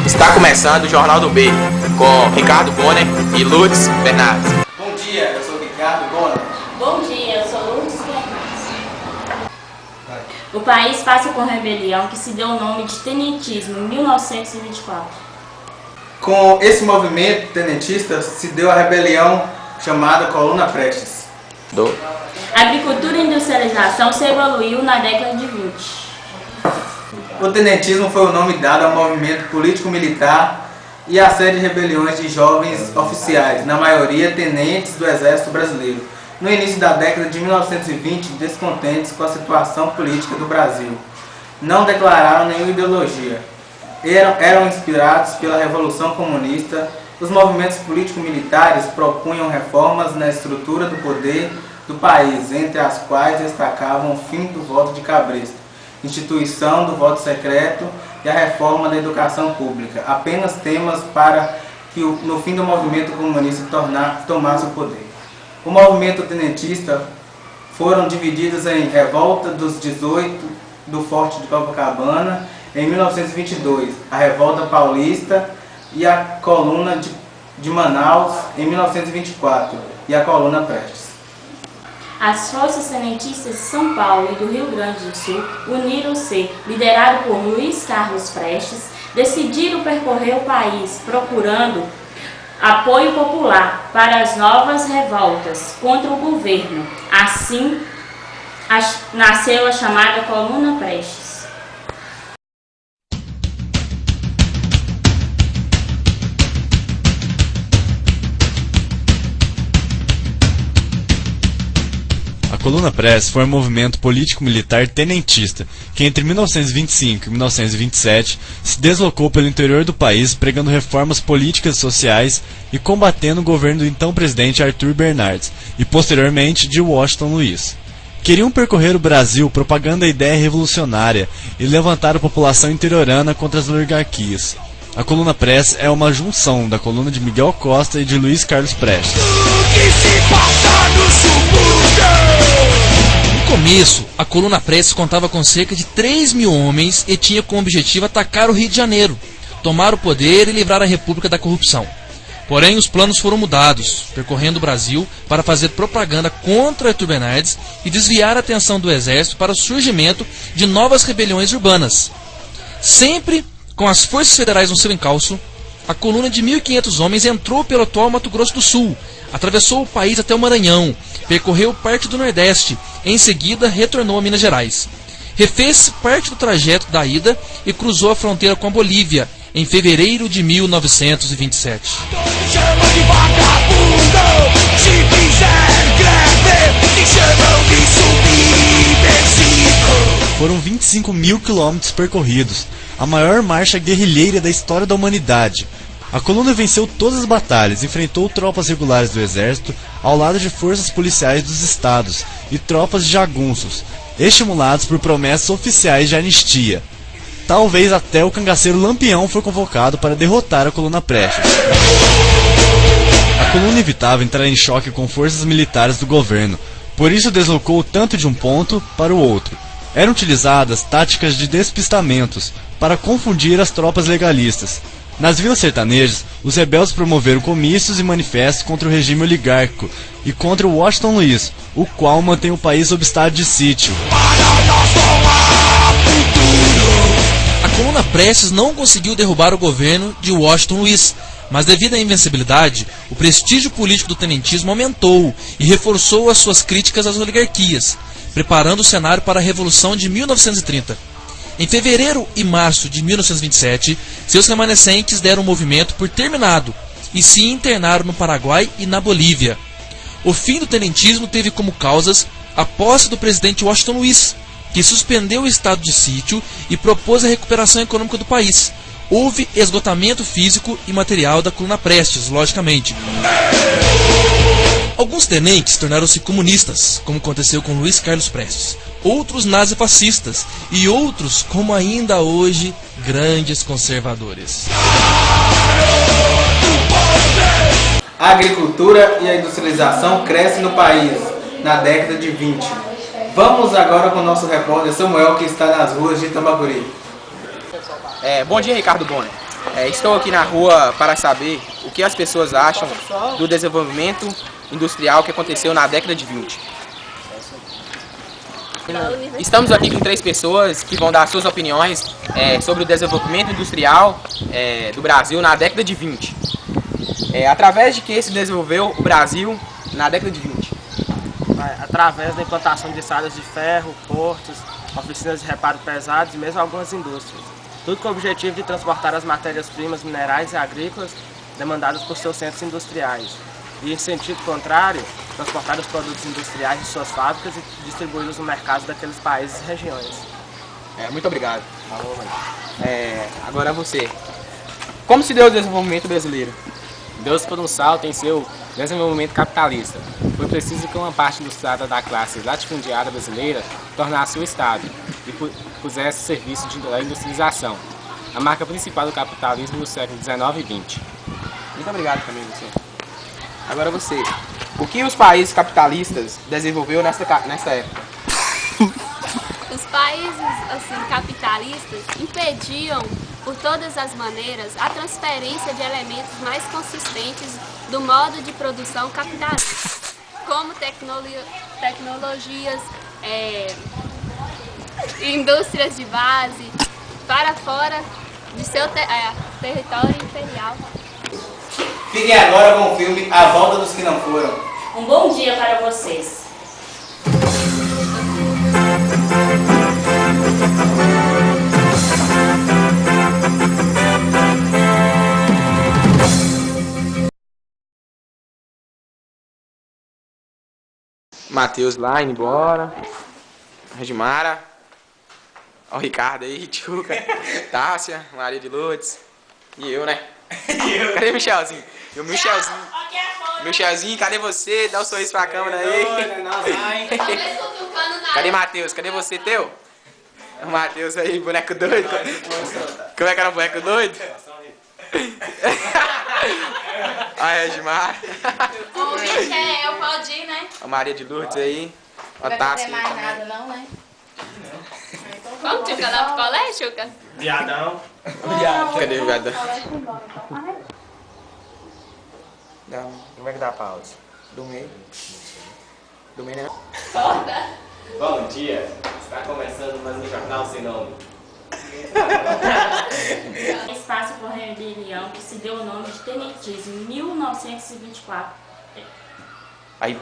Está começando o Jornal do B, com Ricardo Bonner e Lourdes Bernardes. Bom dia, eu sou Ricardo Bonner. Bom dia, eu sou Lourdes Bernardes. O país passa por rebelião que se deu o nome de tenentismo em 1924. Com esse movimento tenentista se deu a rebelião chamada Coluna Prestes. A agricultura e industrialização se evoluiu na década de 20. O tenentismo foi o nome dado ao movimento político-militar e à série de rebeliões de jovens oficiais, na maioria tenentes do Exército Brasileiro, no início da década de 1920, descontentes com a situação política do Brasil. Não declararam nenhuma ideologia. Eram inspirados pela Revolução Comunista. Os movimentos político-militares propunham reformas na estrutura do poder do país, entre as quais destacavam o fim do voto de cabresto, instituição do voto secreto e a reforma da educação pública, apenas temas para que no fim do movimento comunista tomasse o poder. O movimento tenentista foram divididos em Revolta dos 18 do Forte de Copacabana em 1922, a Revolta Paulista e a Coluna de Manaus em 1924 e a Coluna Prestes. As forças tenentistas de São Paulo e do Rio Grande do Sul uniram-se, liderado por Luiz Carlos Prestes, decidiram percorrer o país procurando apoio popular para as novas revoltas contra o governo. Assim, nasceu a chamada Coluna Prestes. A Coluna Prestes foi um movimento político-militar tenentista, que entre 1925 e 1927 se deslocou pelo interior do país pregando reformas políticas e sociais e combatendo o governo do então presidente Arthur Bernardes e posteriormente de Washington Luiz. Queriam percorrer o Brasil propagando a ideia revolucionária e levantar a população interiorana contra as oligarquias. A Coluna Prestes é uma junção da coluna de Miguel Costa e de Luiz Carlos Prestes. No começo, a Coluna Prestes contava com cerca de 3.000 homens e tinha como objetivo atacar o Rio de Janeiro, tomar o poder e livrar a República da corrupção. Porém, os planos foram mudados, percorrendo o Brasil para fazer propaganda contra Arthur Bernardes e desviar a atenção do exército para o surgimento de novas rebeliões urbanas. Sempre com as forças federais no seu encalço, a coluna de 1.500 homens entrou pelo atual Mato Grosso do Sul, atravessou o país até o Maranhão, percorreu parte do Nordeste, em seguida retornou a Minas Gerais. Refez parte do trajeto da ida e cruzou a fronteira com a Bolívia, em fevereiro de 1927. Foram 25.000 quilômetros percorridos, a maior marcha guerrilheira da história da humanidade. A coluna venceu todas as batalhas, enfrentou tropas regulares do exército ao lado de forças policiais dos estados e tropas de jagunços, estimulados por promessas oficiais de anistia. Talvez até o cangaceiro Lampião foi convocado para derrotar a Coluna Prestes. A coluna evitava entrar em choque com forças militares do governo, por isso deslocou tanto de um ponto para o outro. Eram utilizadas táticas de despistamentos para confundir as tropas legalistas. Nas vilas sertanejas, os rebeldes promoveram comícios e manifestos contra o regime oligárquico e contra o Washington Luiz, o qual mantém o país sob estado de sítio. A Coluna Prestes não conseguiu derrubar o governo de Washington Luiz, mas devido à invencibilidade, o prestígio político do tenentismo aumentou e reforçou as suas críticas às oligarquias, preparando o cenário para a Revolução de 1930. Em fevereiro e março de 1927, seus remanescentes deram o movimento por terminado e se internaram no Paraguai e na Bolívia. O fim do tenentismo teve como causas a posse do presidente Washington Luiz, que suspendeu o estado de sítio e propôs a recuperação econômica do país. Houve esgotamento físico e material da Coluna Prestes, logicamente. Alguns tenentes tornaram-se comunistas, como aconteceu com Luiz Carlos Prestes, outros nazifascistas e outros, como ainda hoje, grandes conservadores. A agricultura e a industrialização crescem no país na década de 20. Vamos agora com o nosso repórter Samuel, que está nas ruas de Tambacuri. Bom dia, Ricardo Bonner. Estou aqui na rua para saber o que as pessoas acham do desenvolvimento industrial que aconteceu na década de 20. Estamos aqui com 3 pessoas que vão dar suas opiniões sobre o desenvolvimento industrial do Brasil na década de 20. Através de que se desenvolveu o Brasil na década de 20? Através da implantação de estradas de ferro, portos, oficinas de reparo pesados e mesmo algumas indústrias. Tudo com o objetivo de transportar as matérias-primas minerais e agrícolas demandadas por seus centros industriais. E, em sentido contrário, transportar os produtos industriais de suas fábricas e distribuí-los no mercado daqueles países e regiões. Muito obrigado. Agora você. Como se deu o desenvolvimento brasileiro? Deu-se por um salto em seu desenvolvimento capitalista. Foi preciso que uma parte ilustrada da classe latifundiária brasileira tornasse o Estado e pusesse serviço da industrialização, a marca principal do capitalismo no século XIX e XX. Muito obrigado também, você. Agora você. O que os países capitalistas desenvolveu nessa época? Os países capitalistas impediam, por todas as maneiras, a transferência de elementos mais consistentes do modo de produção capitalista, como tecnologias, indústrias de base, para fora de seu território imperial. Fiquem agora com o filme A Volta dos que Não Foram. Um bom dia para vocês. Matheus lá, indo embora. Regimara. Ó o Ricardo aí, Tchuca. Tássia, Maria de Lourdes. E eu, né? Cadê o Michelzinho? E o Michelzinho. Michelzinho, cadê você? Dá um sorriso pra câmera aí. Cadê Matheus? Cadê você, teu? O Matheus aí, boneco doido. Como é que era o boneco doido? A Regimara. O Michel, pode ir, né? A Maria de Lourdes aí. A Não vai Tássia. fazer mais nada não, né? Vamos, Tchuca, lá pro colégio, Tchuca? Viadão. Cadê o viadão? Como é que dá a pausa? Do meio. Do meio, né? Bom dia, está começando mais um Jornal Sem Nome. Espaço por rebelião que se deu o nome de tenentismo em 1924. Aí.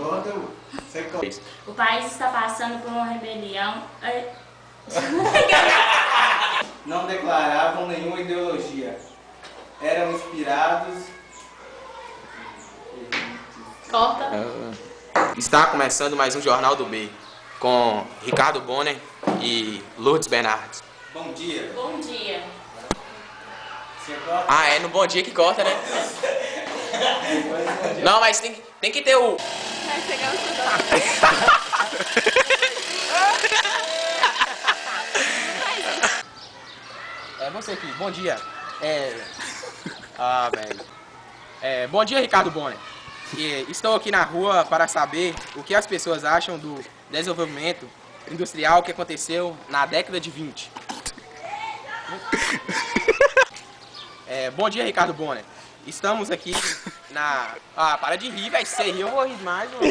O país está passando por uma rebelião. Não declaravam nenhuma ideologia. Eram inspirados... Corta. Está começando mais um Jornal do B, com Ricardo Bonner e Lourdes Bernardes. Bom dia. Bom dia. Você corta? Ah, é no Bom Dia que corta, né? Não, mas tem que ter o... Vai pegar o É você aqui, bom dia. Ah, velho. Bom dia, Ricardo Bonner. Estou aqui na rua para saber o que as pessoas acham do desenvolvimento industrial que aconteceu na década de 20. Bom dia, Ricardo Bonner. Estamos aqui na... Ah, para de rir, velho. Se você rir, eu vou rir mais. Mano.